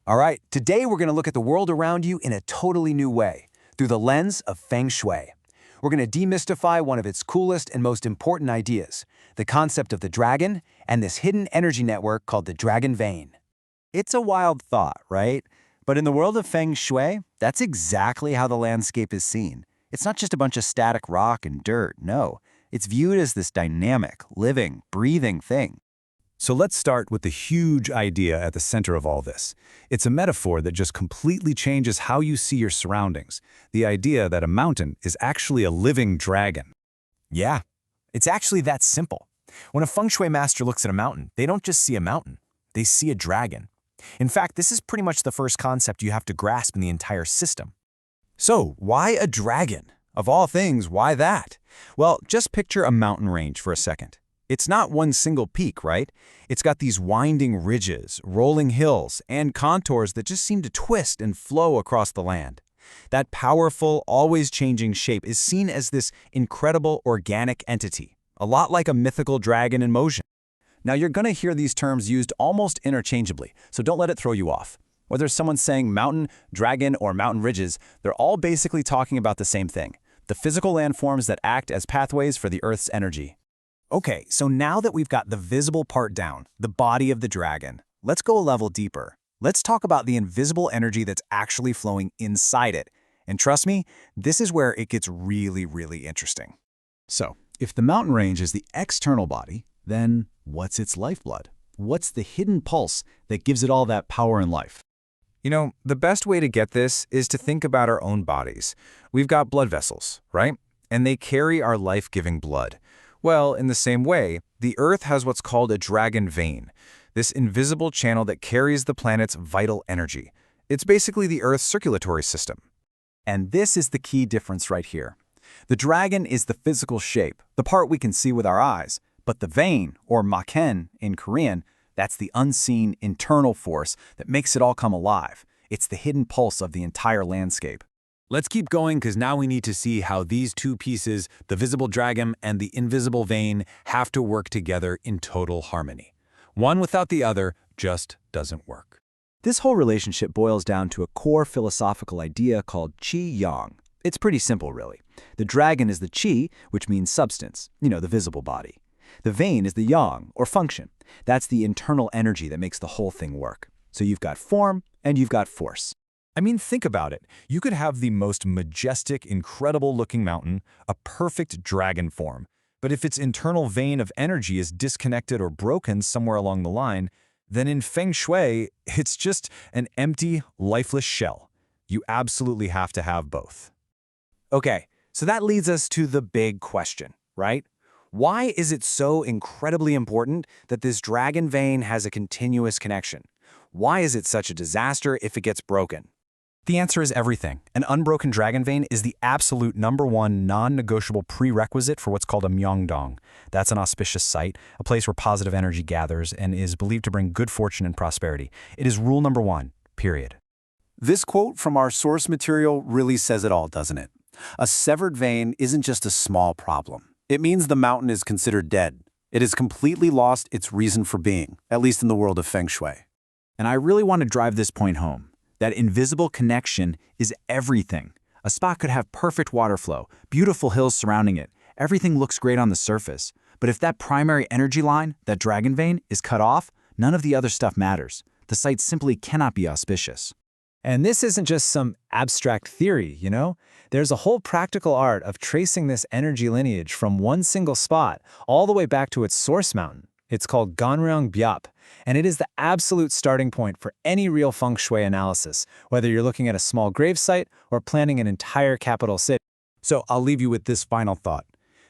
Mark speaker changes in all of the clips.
Speaker 1: All right, today we're going to look at the world around you in a totally new way, through the lens of Feng Shui. We're going to demystify one of its coolest and most important ideas, the concept of the dragon and this hidden energy network called the dragon vein.
Speaker 2: It's a wild thought, right? But in the world of Feng Shui, that's exactly how the landscape is seen. It's not just a bunch of static rock and dirt, no. It's viewed as this dynamic, living, breathing thing.
Speaker 3: So let's start with the huge idea at the center of all this. It's a metaphor that just completely changes how you see your surroundings. The idea that a mountain is actually a living dragon.
Speaker 4: Yeah, it's actually that simple. When a feng shui master looks at a mountain, they don't just see a mountain, they see a dragon. In fact, this is pretty much the first concept you have to grasp in the entire system. So, why a dragon? Of all things, why that? Well, just picture a mountain range for a second. It's not one single peak, right? It's got these winding ridges, rolling hills, and contours that just seem to twist and flow across the land. That powerful, always changing shape is seen as this incredible organic entity, a lot like a mythical dragon in motion. Now you're going to hear these terms used almost interchangeably, so don't let it throw you off. Whether someone's saying mountain, dragon, or mountain ridges, they're all basically talking about the same thing, the physical landforms that act as pathways for the Earth's energy. Okay, so now that we've got the visible part down, the body of the dragon, let's go a level deeper. Let's talk about the invisible energy that's actually flowing inside it. And trust me, this is where it gets really, really interesting.
Speaker 3: So, if the mountain range is the external body, then what's its lifeblood? What's the hidden pulse that gives it all that power and life?
Speaker 4: You know, the best way to get this is to think about our own bodies. We've got blood vessels, right? And they carry our life-giving blood. Well, in the same way, the Earth has what's called a dragon vein, this invisible channel that carries the planet's vital energy. It's basically the Earth's circulatory system.
Speaker 2: And this is the key difference right here. The dragon is the physical shape, the part we can see with our eyes, but the vein, or maken in Korean, that's the unseen internal force that makes it all come alive. It's the hidden pulse of the entire landscape.
Speaker 3: Let's keep going because now we need to see how these two pieces, the visible dragon and the invisible vein, have to work together in total harmony. One without the other just doesn't work.
Speaker 2: This whole relationship boils down to a core philosophical idea called qi-yang. It's pretty simple, really. The dragon is the qi, which means substance, the visible body. The vein is the yang, or function. That's the internal energy that makes the whole thing work. So you've got form and you've got force.
Speaker 4: I mean, think about it. You could have the most majestic, incredible-looking mountain, a perfect dragon form. But if its internal vein of energy is disconnected or broken somewhere along the line, then in Feng Shui, it's just an empty, lifeless shell. You absolutely have to have both.
Speaker 1: Okay, so that leads us to the big question, right? Why is it so incredibly important that this dragon vein has a continuous connection? Why is it such a disaster if it gets broken?
Speaker 4: The answer is everything. An unbroken dragon vein is the absolute #1 non-negotiable prerequisite for what's called a Myeongdong. That's an auspicious site, a place where positive energy gathers and is believed to bring good fortune and prosperity. It is rule #1, period.
Speaker 1: This quote from our source material really says it all, doesn't it? A severed vein isn't just a small problem. It means the mountain is considered dead. It has completely lost its reason for being, at least in the world of Feng Shui.
Speaker 2: And I really want to drive this point home. That invisible connection is everything. A spot could have perfect water flow, beautiful hills surrounding it. Everything looks great on the surface. But if that primary energy line, that dragon vein, is cut off, none of the other stuff matters. The site simply cannot be auspicious.
Speaker 4: And this isn't just some abstract theory, There's a whole practical art of tracing this energy lineage from one single spot all the way back to its source mountain. It's called Ganryang Byap, and it is the absolute starting point for any real feng shui analysis, whether you're looking at a small gravesite or planning an entire capital city.
Speaker 3: So I'll leave you with this final thought.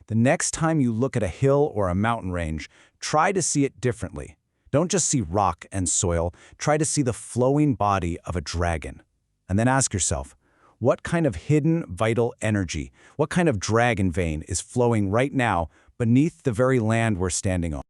Speaker 3: The next time you look at a hill or a mountain range, try to see it differently. Don't just see rock and soil, try to see the flowing body of a dragon. And then ask yourself, what kind of hidden vital energy, what kind of dragon vein is flowing right now beneath the very land we're standing on?